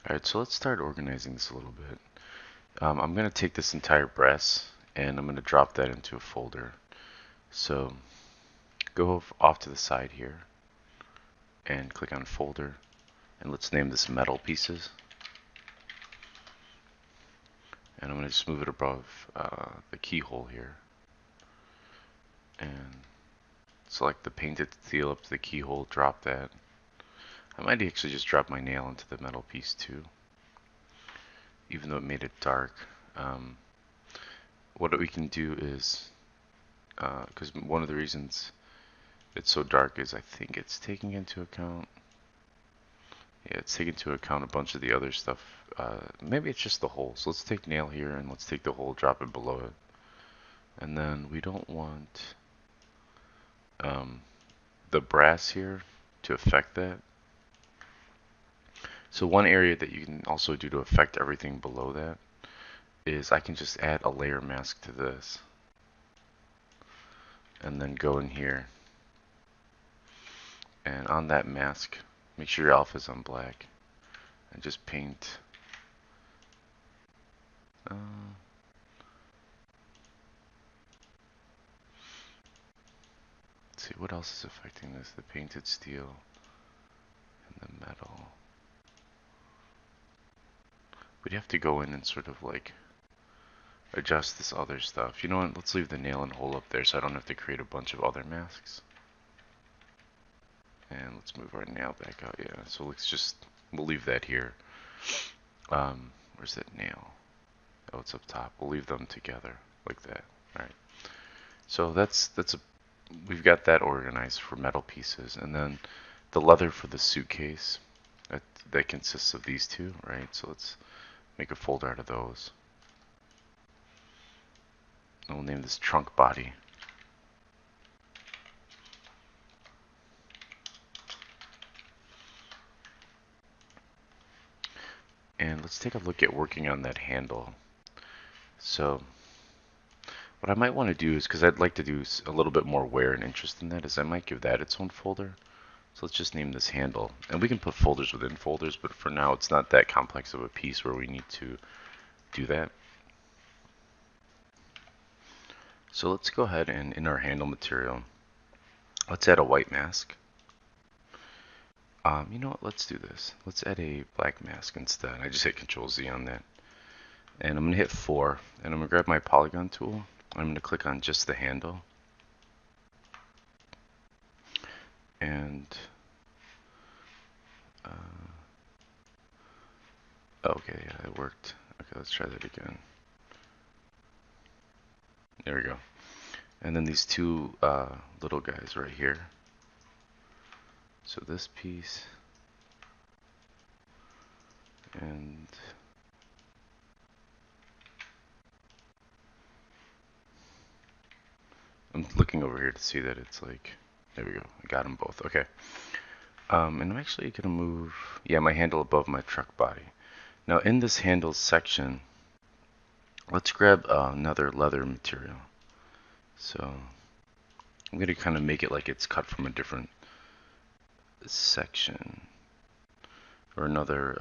Alright, so let's start organizing this a little bit. I'm going to take this entire brass and I'm going to drop that into a folder. So go off to the side here and click on folder, and let's name this metal pieces. And I'm going to just move it above the keyhole here and select the painted steel up to the keyhole, drop that. I might actually just drop my nail into the metal piece too, even though it made it dark. What we can do is, because one of the reasons it's so dark is I think it's taking into account, yeah, it's taking into account a bunch of the other stuff. Maybe it's just the hole. So let's take nail here and let's take the hole, drop it below it. And then we don't want the brass here to affect that. So one area that you can also do to affect everything below that is I can just add a layer mask to this. And then go in here. And on that mask, make sure your alpha is on black. And just paint. Let's see, what else is affecting this? The painted steel and the metal. We'd have to go in and sort of like adjust this other stuff. You know what? Let's leave the nail and hole up there so I don't have to create a bunch of other masks. And let's move our nail back out. Yeah, so we'll leave that here. Where's that nail? Oh, it's up top. We'll leave them together like that. All right. So we've got that organized for metal pieces, and then the leather for the suitcase. That consists of these two, right? So let's make a folder out of those. And we'll name this trunk body. And let's take a look at working on that handle. So what I might want to do is, because I'd like to do a little bit more wear and interest in that, is I might give that its own folder. So let's just name this handle. And we can put folders within folders, but for now it's not that complex of a piece where we need to do that. So let's go ahead and in our handle material, let's add a white mask. You know what, let's do this. Let's add a black mask instead. I just hit Control Z on that. And I'm going to hit 4, and I'm going to grab my polygon tool. I'm going to click on just the handle. And okay, yeah, it worked. Okay, let's try that again. There we go. And then these two little guys right here. So this piece and I'm looking over here to see that it's like, there we go, I got them both. Okay. And I'm actually gonna move, yeah, my handle above my truck body. Now in this handle section, let's grab another leather material. So I'm gonna kind of make it like it's cut from a different section or another.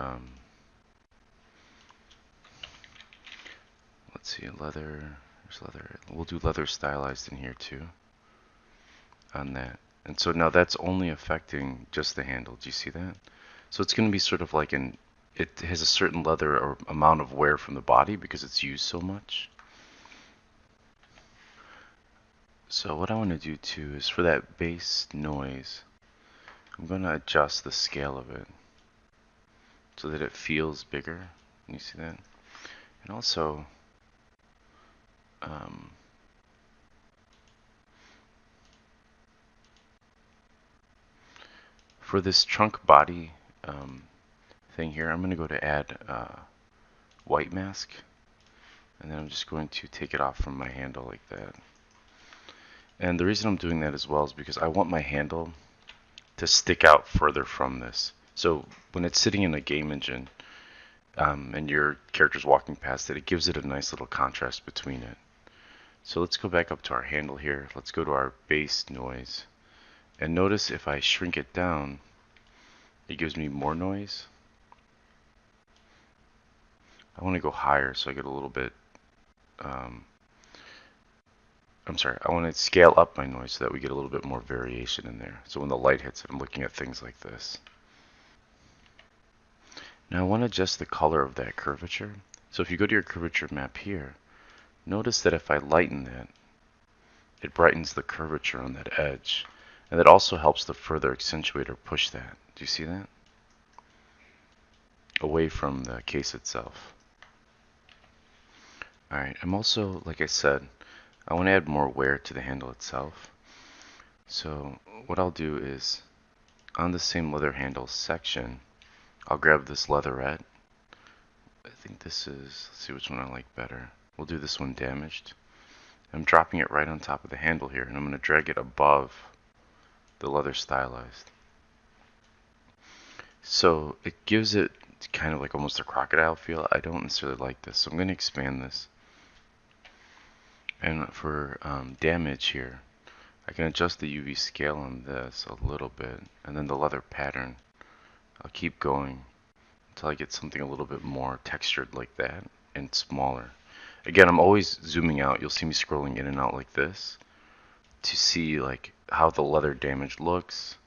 Let's see, leather. There's leather. We'll do leather stylized in here too. On that, and so now that's only affecting just the handle. Do you see that? So it's going to be sort of like it has a certain leather or amount of wear from the body because it's used so much. So what I want to do too is for that bass noise, I'm going to adjust the scale of it so that it feels bigger. You see that? And also, for this trunk body thing here, I'm going to go to add white mask, and then I'm just going to take it off from my handle like that. And the reason I'm doing that as well is because I want my handle to stick out further from this. So when it's sitting in a game engine and your character's walking past it, it gives it a nice little contrast between it. So let's go back up to our handle here. Let's go to our bass noise. And notice if I shrink it down, it gives me more noise. I want to go higher so I get a little bit, um, I'm sorry, I want to scale up my noise so that we get a little bit more variation in there. So when the light hits it, I'm looking at things like this. Now I want to adjust the color of that curvature. So if you go to your curvature map here, notice that if I lighten that, it brightens the curvature on that edge. And that also helps to further accentuate or push that. Do you see that? Away from the case itself. Alright, I'm also, like I said, I want to add more wear to the handle itself. So what I'll do is, on the same leather handle section, I'll grab this leatherette. I think this is, let's see which one I like better. We'll do this one damaged. I'm dropping it right on top of the handle here, and I'm going to drag it above the leather stylized. So it gives it kind of like almost a crocodile feel. I don't necessarily like this, so I'm going to expand this. And for damage here, I can adjust the UV scale on this a little bit, and then the leather pattern, I'll keep going until I get something a little bit more textured like that and smaller. Again, I'm always zooming out. You'll see me scrolling in and out like this to see like how the leather damage looks,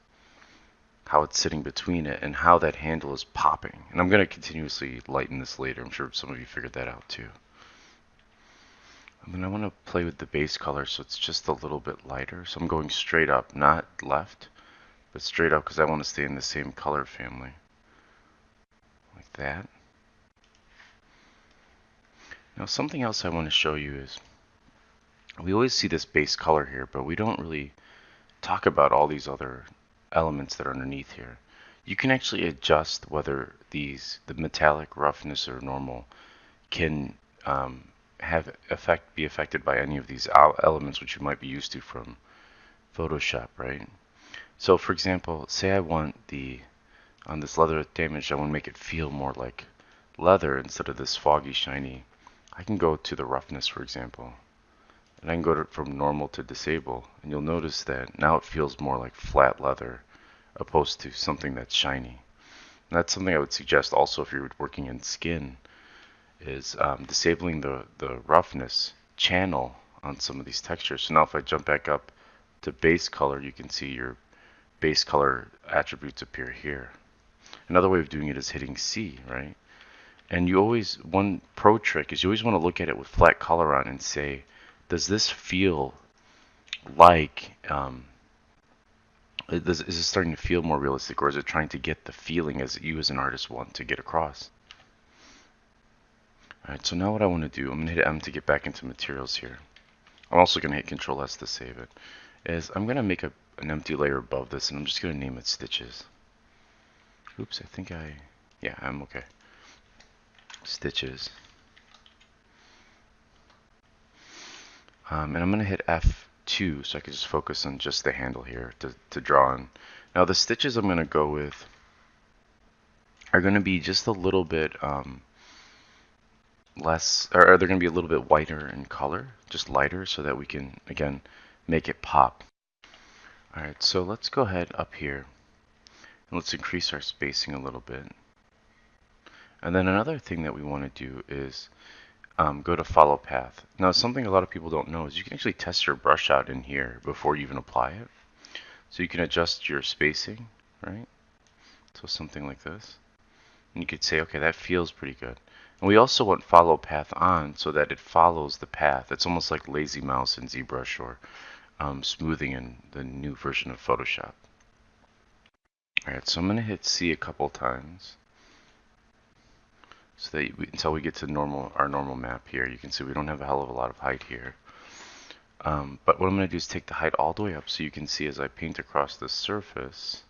how it's sitting between it, and how that handle is popping. And I'm going to continuously lighten this later. I'm sure some of you figured that out too. And then I want to play with the base color so it's just a little bit lighter. So I'm going straight up, not left, but straight up because I want to stay in the same color family. Like that. Now something else I want to show you is, we always see this base color here, but we don't really talk about all these other elements that are underneath here. You can actually adjust whether the metallic, roughness, or normal can be affected by any of these elements which you might be used to from Photoshop, right? So for example, say I want on this leather damage, I want to make it feel more like leather instead of this foggy, shiny. I can go to the roughness, for example, and I can go from normal to disable, and you'll notice that now it feels more like flat leather opposed to something that's shiny. And that's something I would suggest also if you're working in skin, is disabling the roughness channel on some of these textures. So now if I jump back up to base color, you can see your base color attributes appear here. Another way of doing it is hitting C, right? And one pro trick is you always want to look at it with flat color on and say, does this feel like, is this starting to feel more realistic, or is it trying to get the feeling as you as an artist want to get across? Alright, so now what I want to do, I'm going to hit M to get back into materials here. I'm also going to hit Control S to save it. I'm going to make an empty layer above this, and I'm just going to name it Stitches. Oops, yeah, I'm okay. Stitches. And I'm going to hit F2 so I can just focus on just the handle here to draw on. Now the stitches I'm going to go with are going to be just a little bit less, or they're going to be a little bit whiter in color, just lighter, so that we can, again, make it pop. Alright, so let's go ahead up here and let's increase our spacing a little bit. And then another thing that we want to do is go to follow path. Now something a lot of people don't know is you can actually test your brush out in here before you even apply it. So you can adjust your spacing, right? So something like this. And you could say, okay, that feels pretty good. And we also want follow path on so that it follows the path. It's almost like lazy mouse in ZBrush or smoothing in the new version of Photoshop. Alright, so I'm going to hit C a couple times so that until we get to our normal map here. You can see we don't have a hell of a lot of height here. But what I'm going to do is take the height all the way up so you can see as I paint across the surface.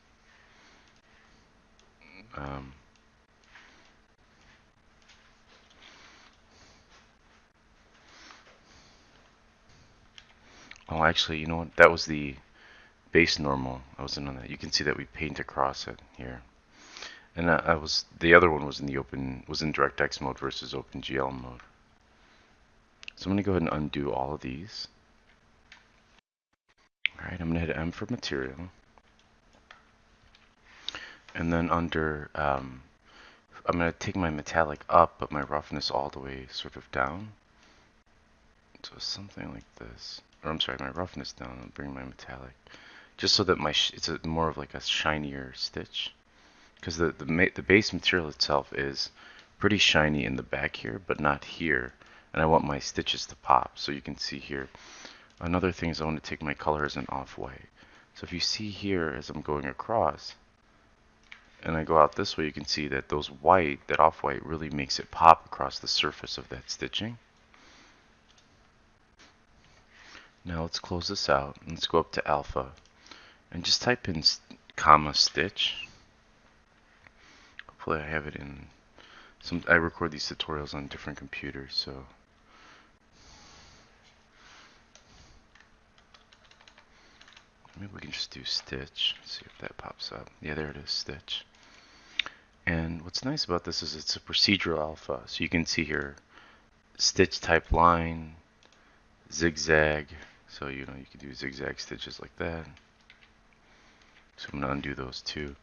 Oh, actually, you know what? That was the base normal. I wasn't on that. You can see that we paint across it here. And the other one was in DirectX mode versus OpenGL mode. So I'm going to go ahead and undo all of these. Alright, I'm going to hit M for material. And then under I'm going to take my metallic up, but my roughness all the way sort of down. So something like this. Or I'm sorry, my roughness down and bring my metallic. Just so that it's more of like a shinier stitch. Because the base material itself is pretty shiny in the back here, but not here. And I want my stitches to pop. So you can see here. Another thing is I want to take my color as an off-white. So if you see here as I'm going across, and I go out this way, you can see that that off-white really makes it pop across the surface of that stitching. Now let's close this out. Let's go up to alpha and just type in comma stitch. Hopefully I have it in I record these tutorials on different computers, so maybe we can just do stitch. See if that pops up. Yeah, there it is, stitch. And what's nice about this is it's a procedural alpha, so you can see here stitch type line, zigzag. So you can do zigzag stitches like that. So I'm gonna undo those two.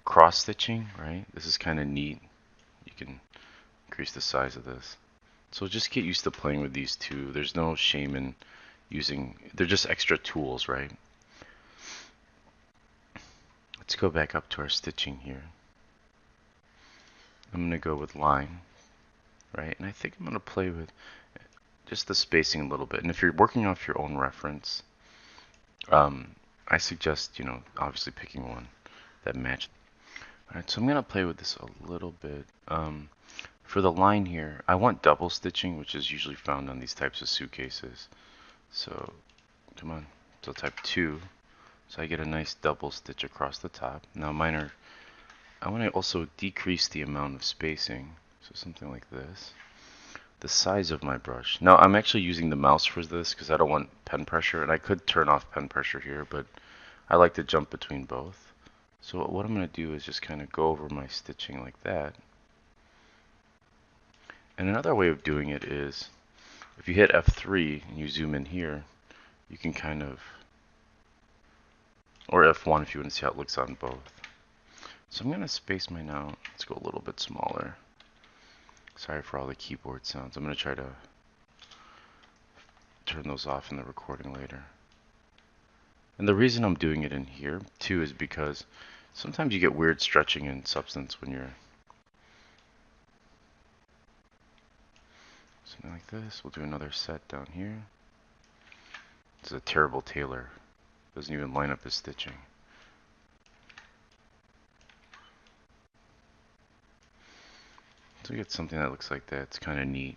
Cross stitching, right? This is kind of neat. You can increase the size of this. So just get used to playing with these two. There's no shame in they're just extra tools, right? Let's go back up to our stitching here. I'm going to go with line, right? And I think I'm going to play with just the spacing a little bit. And if you're working off your own reference, I suggest, obviously picking one that matches. Alright, so I'm going to play with this a little bit. For the line here, I want double stitching, which is usually found on these types of suitcases. So, come on. So type 2. So I get a nice double stitch across the top. Now I want to also decrease the amount of spacing. So something like this. The size of my brush. Now I'm actually using the mouse for this because I don't want pen pressure. And I could turn off pen pressure here, but I like to jump between both. So what I'm going to do is just kind of go over my stitching like that. And another way of doing it is, if you hit F3 and you zoom in here, you can kind of, or F1 if you want to see how it looks on both. So I'm going to space mine out. Let's go a little bit smaller. Sorry for all the keyboard sounds. I'm going to try to turn those off in the recording later. And the reason I'm doing it in here too is because sometimes you get weird stretching in Substance when you're something like this. We'll do another set down here. This is a terrible tailor. Doesn't even line up his stitching. So we get something that looks like that. It's kind of neat.